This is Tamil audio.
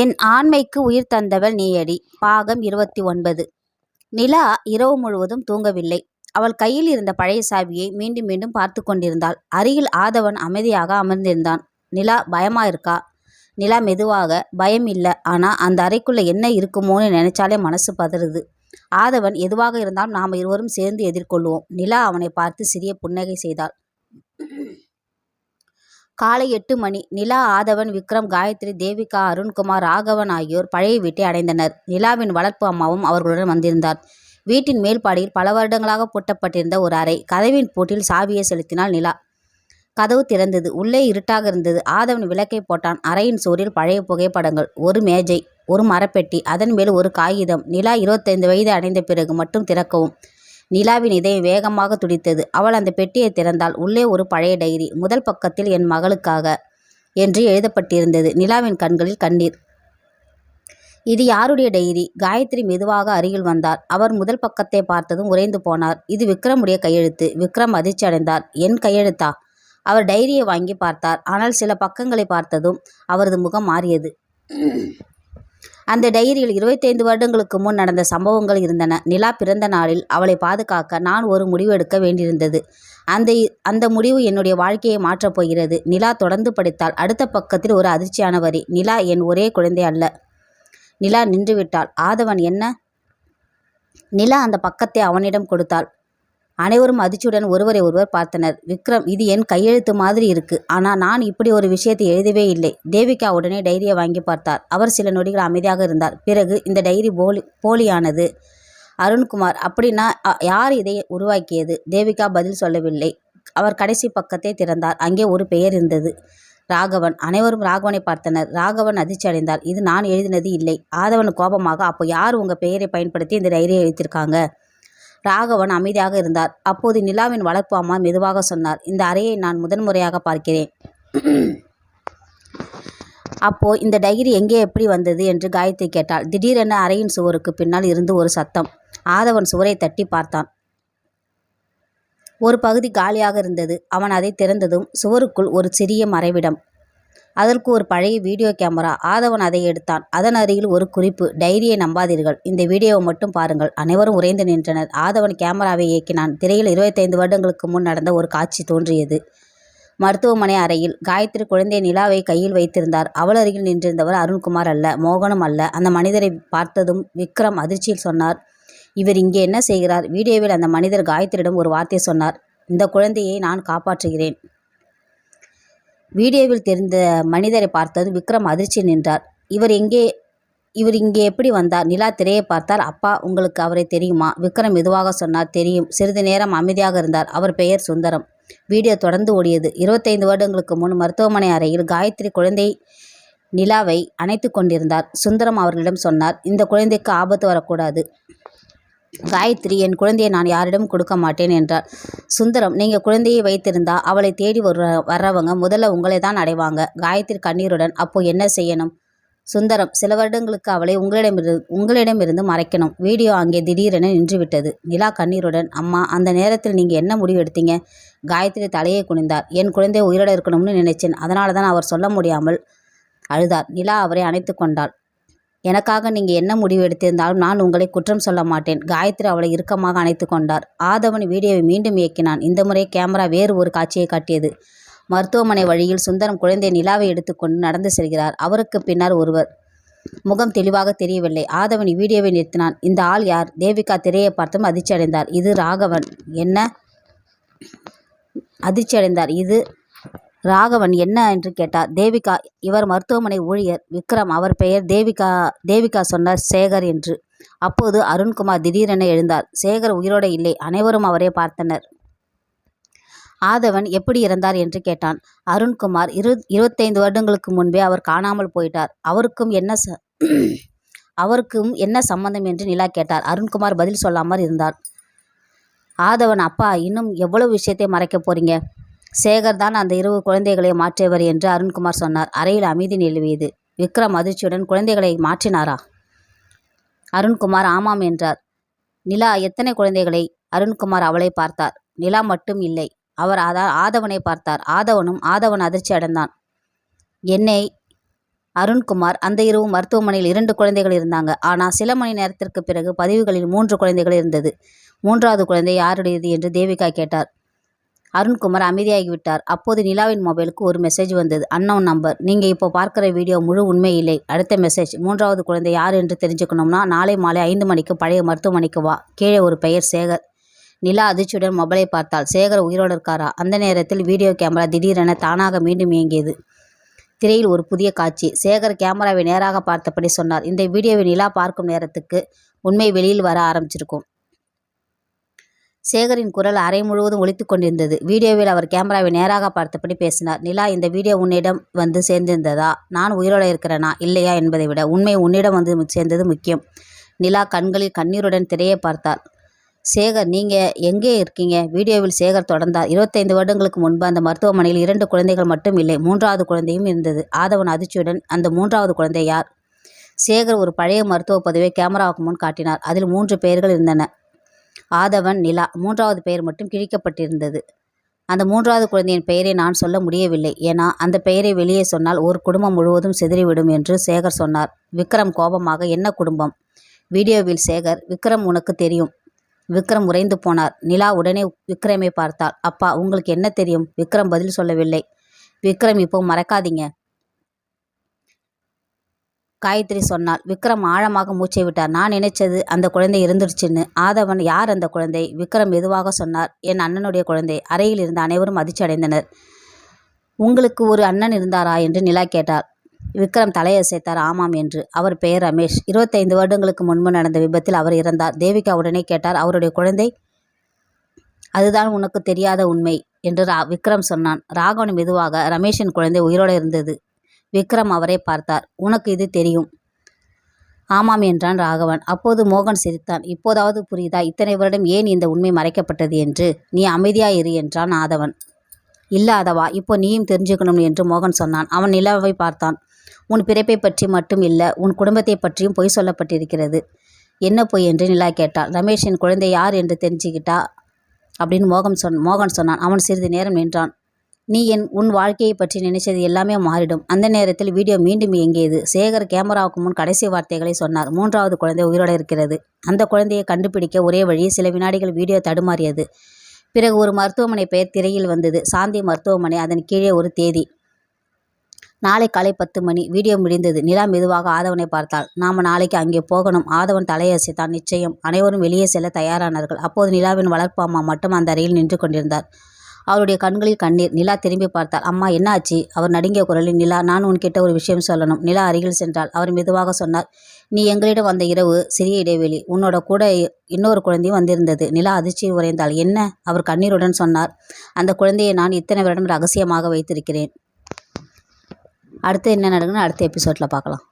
என் ஆண்மைக்கு உயிர் தந்தவள் நீயடி. பாகம் 29. நிலா இரவு முழுவதும் தூங்கவில்லை. அவள் கையில் இருந்த பழைய சாவியை மீண்டும் மீண்டும் பார்த்து கொண்டிருந்தாள். அருகில் ஆதவன் அமைதியாக அமர்ந்திருந்தான். நிலா, பயமா இருக்கா? நிலா மெதுவாக, பயம் இல்லை, ஆனா அந்த அறைக்குள்ள என்ன இருக்குமோன்னு நினைச்சாலே மனசு பதறுது. ஆதவன், எதுவாக இருந்தாலும் நாம இருவரும் சேர்ந்து எதிர்கொள்வோம். நிலா அவனை பார்த்து சிறிய புன்னகை செய்தாள். காலை 8 மணி. நிலா, ஆதவன், விக்ரம், காயத்ரி, தேவிகா, அருண்குமார், ராகவன் ஆகியோர் பழைய வீட்டை அடைந்தனர். நிலாவின் வளர்ப்பு அம்மாவும் அவர்களுடன் வந்திருந்தார். வீட்டின் மேல்பாடியில் பல வருடங்களாக பூட்டப்பட்டிருந்த ஒரு அறை. கதவின் பூட்டில் சாவியை செலுத்தினாள் நிலா. கதவு திறந்தது. உள்ளே இருட்டாக இருந்தது. ஆதவன் விளக்கை போட்டான். அறையின் சுவரில் பழைய புகைப்படங்கள், ஒரு மேஜை, ஒரு மரப்பெட்டி, அதன் மேல் ஒரு காகிதம். நிலா 25 வயது அடைந்த பிறகு மட்டும் திறக்கவும். நிலாவின் இதயம் வேகமாக துடித்தது. அவள் அந்த பெட்டியை திறந்தாள். உள்ளே ஒரு பழைய டைரி. முதல் பக்கத்தில் என் மகளுக்காக என்று எழுதப்பட்டிருந்தது. நிலாவின் கண்களில் கண்ணீர். இது யாருடைய டைரி? காயத்ரி மெதுவாக அருகில் வந்தார். அவர் முதல் பக்கத்தை பார்த்ததும் உறைந்து போனார். இது விக்ரமுடைய கையெழுத்து. விக்ரம் அதிர்ச்சி அடைந்தார். என் கையெழுத்தா? அவர் டைரியை வாங்கி பார்த்தார். ஆனால் சில பக்கங்களை பார்த்ததும் அவரது முகம் மாறியது. அந்த டைரியில் 25 வருடங்களுக்கு முன் நடந்த சம்பவங்கள் இருந்தன. நிலா பிறந்த நாளில் அவளை பாதுகாக்க நான் ஒரு முடிவு எடுக்க வேண்டியிருந்தது. அந்த முடிவு என்னுடைய வாழ்க்கையை மாற்றப் போகிறது. நிலா தொடர்ந்து படித்தாள். அடுத்த பக்கத்தில் ஒரு அதிர்ச்சியான வரி. நிலா என் ஒரே குழந்தை அல்ல. நிலா நின்றுவிட்டாள். ஆதவன், என்ன? நிலா அந்த பக்கத்தை அவனிடம் கொடுத்தாள். அனைவரும் அதிர்ச்சியுடன் ஒருவரை ஒருவர் பார்த்தனர். விக்ரம், இது என் கையெழுத்து மாதிரி இருக்கு. ஆனால் நான் இப்படி ஒரு விஷயத்தை எழுதவே இல்லை. தேவிகா உடனே டைரியை வாங்கி பார்த்தார். அவர் சில நொடிகள் அமைதியாக இருந்தார். பிறகு, இந்த டைரி போலியானது. அருண்குமார், அப்படின்னா யார் இதை உருவாக்கியது? தேவிகா பதில் சொல்லவில்லை. அவர் கடைசி பக்கத்தை திறந்தார். அங்கே ஒரு பெயர் இருந்தது, ராகவன். அனைவரும் ராகவனை பார்த்தனர். ராகவன் அதிர்ச்சி அடைந்தார். இது நான் எழுதினது இல்லை. ஆதவன் கோபமாக, அப்போ யார் உங்கள் பெயரை பயன்படுத்தி இந்த டைரியை எழுதியிருக்காங்க? ராகவன் அமைதியாக இருந்தார். அப்போது நிலாவின் வளர்ப்பு அம்மா மெதுவாக சொன்னார், இந்த அறையை நான் முதன்முறையாக பார்க்கிறேன். அப்போ இந்த டைரி எங்கே எப்படி வந்தது என்று காயத்ரி கேட்டாள். திடீரென அறையின் சுவருக்கு பின்னால் இருந்து ஒரு சத்தம். ஆதவன் சுவரை தட்டி பார்த்தான். ஒரு பகுதி காலியாக இருந்தது. அவன் அதை திறந்ததும் சுவருக்குள் ஒரு சிறிய மறைவிடம். அதற்கு ஒரு பழைய வீடியோ கேமரா. ஆதவன் அதை எடுத்தான். அதன் அருகில் ஒரு குறிப்பு, டைரியை நம்பாதீர்கள், இந்த வீடியோவை மட்டும் பாருங்கள். அனைவரும் உறைந்து நின்றனர். ஆதவன் கேமராவை இயக்கினான். திரையில் 25 வருடங்களுக்கு முன் நடந்த ஒரு காட்சி தோன்றியது. மருத்துவமனை அறையில் காயத்ரி குழந்தை நிலாவை கையில் வைத்திருந்தார். அவள் அருகில் நின்றிருந்தவர் அருண்குமார் அல்ல, மோகனும் அல்ல. அந்த மனிதரை பார்த்ததும் விக்ரம் அதிர்ச்சியில் சொன்னார், இவர் இங்கே என்ன செய்கிறார்? வீடியோவில் அந்த மனிதர் காயத்ரியிடம் ஒரு வார்த்தை சொன்னார், இந்த குழந்தையை நான் காப்பாற்றுகிறேன். வீடியோவில் தெரிந்த மனிதரை பார்த்தது விக்ரம் அதிர்ச்சி நின்றார். இவர் இங்கே எப்படி வந்தார்? நிலா திரையை பார்த்தார். அப்பா, உங்களுக்கு அவரை தெரியுமா? விக்ரம் மெதுவாக சொன்னார், தெரியும். சிறிது நேரம் அமைதியாக இருந்தார். அவர் பெயர் சுந்தரம். வீடியோ தொடர்ந்து ஓடியது. 25 வருடங்களுக்கு முன் மருத்துவமனை அறையில் காயத்ரி குழந்தை நிலாவை அணைத்து கொண்டிருந்தார். சுந்தரம் அவர்களிடம் சொன்னார், இந்த குழந்தைக்கு ஆபத்து வரக்கூடாது. காயத்ரி, என் குழந்தையை நான் யாரிடம் கொடுக்க மாட்டேன் என்றார். சுந்தரம், நீங்கள் குழந்தையை வைத்திருந்தா அவளை தேடி வர்றவங்க முதல்ல உங்களை தான் அடைவாங்க. காயத்ரி கண்ணீருடன், அப்போ என்ன செய்யணும்? சுந்தரம், சில வருடங்களுக்கு அவளை உங்களிடமிருந்து மறைக்கணும். வீடியோ அங்கே திடீரென நின்றுவிட்டது. நிலா கண்ணீருடன், அம்மா, அந்த நேரத்தில் நீங்கள் என்ன முடிவு எடுத்தீங்க? காயத்ரி தலையை குனிந்தார். என் குழந்தை உயிரோட இருக்கணும்னு நினைச்சேன். அதனால தான் அவர் சொல்ல முடியாமல் அழுதார். நிலா அவரை அணைத்து கொண்டாள். எனக்காக நீங்கள் என்ன முடிவு எடுத்திருந்தாலும் நான் உங்களை குற்றம் சொல்ல மாட்டேன். காயத்ரி அவளை இறுக்கமாக அணைத்து கொண்டார். ஆதவன் வீடியோவை மீண்டும் இயக்கினான். இந்த முறை கேமரா வேறு ஒரு காட்சியை காட்டியது. மருத்துவமனை வழியில் சுந்தரம் குழந்தை நிலாவை எடுத்துக்கொண்டு நடந்து செல்கிறார். அவருக்கு பின்னால் ஒருவர். முகம் தெளிவாக தெரியவில்லை. ஆதவன் வீடியோவை நிறுத்தினான். இந்த ஆள் யார்? தேவிகா திரையை பார்த்தும் அதிர்ச்சி அடைந்தார். இது ராகவன். என்ன? அதிர்ச்சி அடைந்தார். இது ராகவன் என்ன என்று கேட்டார். தேவிகா, இவர் மருத்துவமனை ஊழியர். விக்ரம், அவர் பெயர் தேவிகா சொன்னார் சேகர் என்று. அப்போது அருண்குமார் திடீரென எழுந்தார். சேகர் உயிரோடு இல்லை. அனைவரும் அவரை பார்த்தனர். ஆதவன் எப்படி இறந்தார் என்று கேட்டான். அருண்குமார், 25 வருடங்களுக்கு முன்பே அவர் காணாமல் போயிட்டார். அவருக்கும் என்ன சம்பந்தம் என்று நிலா கேட்டார். அருண்குமார் பதில் சொல்லாமல் இருந்தார். ஆதவன், அப்பா, இன்னும் எவ்வளவு விஷயத்தை மறைக்க போறீங்க? சேகர் தான் அந்த 2 குழந்தைகளை மாற்றியவர் என்று அருண்குமார் சொன்னார். அறையில் அமைதி நிலவியது. விக்ரம் அதிர்ச்சியுடன், குழந்தைகளை மாற்றினாரா? அருண்குமார் ஆமாம் என்றார். நிலா, எத்தனை குழந்தைகளை? அருண்குமார் அவளை பார்த்தார். நிலா மட்டும் இல்லை, அவர் ஆதவனை பார்த்தார். ஆதவன் அதிர்ச்சி அடைந்தான். என்னை அருண்குமார் அந்த இரவு மருத்துவமனையில் 2 குழந்தைகள் இருந்தாங்க. ஆனால் சில மணி நேரத்திற்கு பிறகு பதிவுகளில் 3 குழந்தைகள் இருந்தது. 3வது குழந்தை யாருடையது என்று தேவிகா கேட்டார். அருண்குமார் அமைதியாகிவிட்டார். அப்போது நிலாவின் மொபைலுக்கு ஒரு மெசேஜ் வந்தது. Unknown number. நீங்கள் இப்போ பார்க்குற வீடியோ முழு உண்மை இல்லை. அடுத்த மெசேஜ். 3வது குழந்தை யார் என்று தெரிஞ்சுக்கணும்னா நாளை மாலை 5 மணிக்கு பழைய மருத்துவமனைக்கு வா. கீழே ஒரு பெயர் சேகர். நிலா அதிர்ச்சியுடன் மொபைலை பார்த்தாள். சேகர் உயிரோடு இருக்காரா? அந்த நேரத்தில் வீடியோ கேமரா திடீரென தானாக மீண்டும் இயங்கியது. திரையில் ஒரு புதிய காட்சி. சேகர் கேமராவை நேராக பார்த்தபடி சொன்னார். இந்த வீடியோவை நிலா பார்க்கும் நேரத்துக்கு உண்மை வெளியில் வர ஆரம்பிச்சிருக்கும். சேகரின் குரல் அறை முழுவதும் ஒலித்து கொண்டிருந்தது. வீடியோவில் அவர் கேமராவை நேராக பார்த்தபடி பேசினார். நிலா, இந்த வீடியோ உன்னிடம் வந்து சேர்ந்திருந்ததா? நான் உயிரோடு இருக்கிறேனா இல்லையா என்பதை விட உண்மை உன்னிடம் வந்து சேர்ந்தது முக்கியம். நிலா கண்களில் கண்ணீருடன் திரையை பார்த்தார். சேகர், நீங்கள் எங்கே இருக்கீங்க? வீடியோவில் சேகர் தொடர்ந்தார். 25 வருடங்களுக்கு முன்பு அந்த மருத்துவமனையில் 2 குழந்தைகள் மட்டும் இல்லை, 3வது குழந்தையும் இருந்தது. ஆதவன் அதிர்ச்சியுடன், அந்த 3வது குழந்தை யார்? சேகர் ஒரு பழைய மருத்துவ பதிவை கேமராவுக்கு முன் காட்டினார். அதில் 3 பெயர்கள் இருந்தன. ஆதவன், நிலா. 3வது பெயர் மட்டும் கிழிக்கப்பட்டிருந்தது. அந்த 3வது குழந்தையின் பெயரை நான் சொல்ல முடியவில்லை. ஏன்னா அந்த பெயரை வெளியே சொன்னால் ஒரு குடும்பம் முழுவதும் சிதறிவிடும் என்று சேகர் சொன்னார். விக்ரம் கோபமாக, என்ன குடும்பம்? வீடியோவில் சேகர், விக்ரம் உனக்கு தெரியும். விக்ரம் உறைந்து போனார். நிலா உடனே விக்ரமை பார்த்தாள். அப்பா, உங்களுக்கு என்ன தெரியும்? விக்ரம் பதில் சொல்லவில்லை. விக்ரம், இப்போ மறக்காதீங்க, காயத்ரி சொன்னாள். விக்ரம் ஆழமாக மூச்சை விட்டார். நான் நினைச்சது அந்த குழந்தை இருந்துருச்சுன்னு. ஆதவன், யார் அந்த குழந்தை? விக்ரம் மெதுவாக சொன்னார். என் அண்ணனுடைய குழந்தை. அறையில் இருந்த அனைவரும் அதிர்ச்சி அடைந்தனர். உங்களுக்கு ஒரு அண்ணன் இருந்தாரா என்று நிலா கேட்டார். விக்ரம் தலையசைத்தார். ஆமாம் என்று. அவர் பெயர் ரமேஷ். 25 வருடங்களுக்கு முன்பு நடந்த விபத்தில் அவர் இறந்தார். தேவிகா உடனே கேட்டார், அவருடைய குழந்தை? அதுதான் உனக்கு தெரியாத உண்மை என்று விக்ரம் சொன்னான். ராகவன் மெதுவாக, ரமேஷின் குழந்தை உயிரோடு இருந்தது. விக்ரம் அவரை பார்த்தார். உனக்கு இது தெரியும்? ஆமாம் என்றான் ராகவன். அப்போது மோகன் சிரித்தான். இப்போதாவது புரியுதா இத்தனை வருடம் ஏன் இந்த உண்மை மறைக்கப்பட்டது என்று? நீ அமைதியாயிரு என்றான் ஆதவன். இல்லாதவா, இப்போ நீயும் தெரிஞ்சுக்கணும் என்று மோகன் சொன்னான். அவன் நிலாவை பார்த்தான். உன் பிறப்பை பற்றி மட்டும் இல்லை, உன் குடும்பத்தை பற்றியும் பொய் சொல்லப்பட்டிருக்கிறது. என்ன பொய் என்று நிலா கேட்டாள். ரமேஷின் குழந்தை யார் என்று தெரிஞ்சுக்கிட்டா அப்படின்னு மோகன் சொன்னான். அவன் சிறிது நேரம் நின்றான். நீ உன் வாழ்க்கையை பற்றி நினைச்சது எல்லாமே மாறிடும். அந்த நேரத்தில் வீடியோ மீண்டும் இயங்கியது. சேகர் கேமராவுக்கு முன் கடைசி வார்த்தைகளை சொன்னார். 3வது குழந்தை உயிரோடு இருக்கிறது. அந்த குழந்தையை கண்டுபிடிக்க ஒரே வழி. சில வினாடிகள் வீடியோ தடுமாறியது. பிறகு ஒரு மருத்துவமனை பெயர் திரையில் வந்தது. சாந்தி மருத்துவமனை. அதன் கீழே ஒரு தேதி. நாளை காலை 10 மணி. வீடியோ முடிந்தது. நிலா மெதுவாக ஆதவனை பார்த்தாள். நாம நாளைக்கு அங்கே போகணும். ஆதவன் தலையசைத்தான். நிச்சயம். அனைவரும் வெளியே செல்ல தயாரானார்கள். அப்போது நிலாவின் வளர்ப்பு அம்மா மட்டும் அந்த அறையில் நின்று கொண்டிருந்தார். அவருடைய கண்களில் கண்ணீர். நிலா திரும்பி பார்த்தாள். அம்மா, என்ன ஆச்சு? அவர் நடுங்கிய குரலில், நிலா, நான் உன்கிட்ட ஒரு விஷயம் சொல்லணும். நிலா அருகில் சென்றாள். அவர் மெதுவாக சொன்னார். நீ எங்களிடம் வந்த இரவு சிறிய இடைவெளி. உன்னோட கூட இன்னொரு குழந்தையும் வந்திருந்தது. நிலா அதிர்ச்சியில் உறைந்தாள். என்ன? அவர் கண்ணீருடன் சொன்னார். அந்த குழந்தையை நான் இத்தனை வருடம் ரகசியமாக வைத்திருக்கிறேன். அடுத்து என்ன நடக்குன்னு அடுத்த எபிசோடில் பார்க்கலாம்.